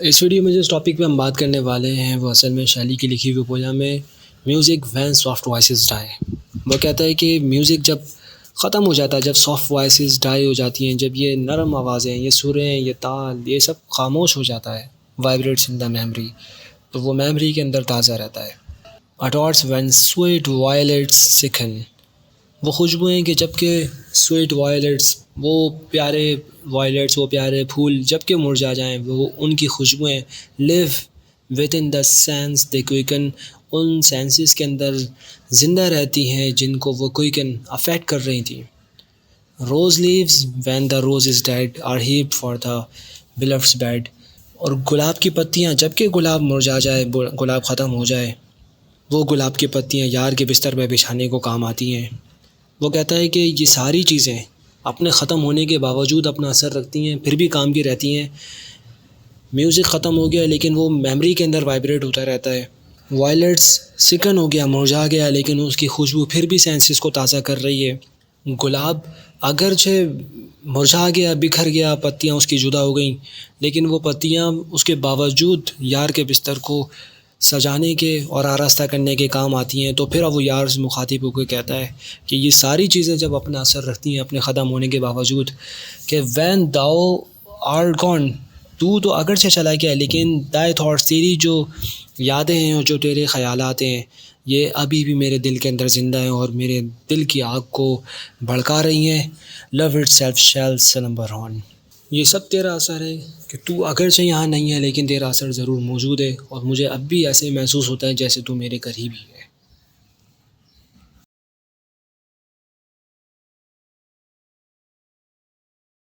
इस वीडियो में जिस टॉपिक पे हम बात करने वाले हैं वो असल में शैली की लिखी हुई पोयम में music when soft voices die. वो कहता है कि म्यूज़िक जब ख़त्म हो जाता है, जब सॉफ्ट वॉइसेस डाई हो जाती हैं, जब ये नरम आवाज़ें, ये सुरें, ये ताल, ये सब खामोश हो जाता है, वाइब्रेट्स इन द मेमोरी, तो वो मेमोरी के अंदर ताज़ा रहता है। अटॉर्स व्हेन स्वीट वायलेट्स सिकन। वो खुशबुएँ कि जब के स्वीट वायलेट्स, वो प्यारे वायलेट्स, वो प्यारे फूल जब के मुरझा जाएँ, वो उनकी खुशबुएँ live with in the sense they quicken, उन सेंसेस के अंदर ज़िंदा रहती हैं जिनको वो क्विकन अफ़ेक्ट कर रही थी। Rose leaves when the rose is dead are heaped for the beloved's bed. और गुलाब की पत्तियाँ जब के गुलाब मुरझा जाए, गुलाब ख़त्म हो जाए, वो गुलाब की पत्तियाँ यार के बिस्तर पे बिछाने को काम आती हैं। वो कहता है कि ये सारी चीज़ें अपने ख़त्म होने के बावजूद अपना असर रखती हैं, फिर भी काम की रहती हैं। म्यूज़िक ख़त्म हो गया लेकिन वो मेमोरी के अंदर वाइब्रेट होता रहता है। वायलेट्स सिकन हो गया, मुरझा गया, लेकिन उसकी खुशबू फिर भी सेंसेस को ताज़ा कर रही है। गुलाब अगरचे मुरझा गया, बिखर गया, पत्तियाँ उसकी जुदा हो गईं, लेकिन वो पत्तियाँ उसके बावजूद यार के बिस्तर को सजाने के और आरास्ता करने के काम आती हैं। तो फिर अब वो यार से मुखातिब होकर कहता है कि ये सारी चीज़ें जब अपना असर रखती हैं अपने ख़त्म होने के बावजूद, कि व्हेन दाओ आर गॉन, तू तो अगरचे चला गया लेकिन दाई थॉट्स, तेरी जो यादें हैं और जो तेरे ख़यालात हैं, ये अभी भी मेरे दिल के अंदर ज़िंदा हैं और मेरे दिल की आग को भड़का रही हैं। Love itself shall slumber on. ये सब तेरा असर है कि तू अगरचे यहाँ नहीं है लेकिन तेरा असर ज़रूर मौजूद है, और मुझे अब भी ऐसे महसूस होता है जैसे तू मेरे करीब ही है।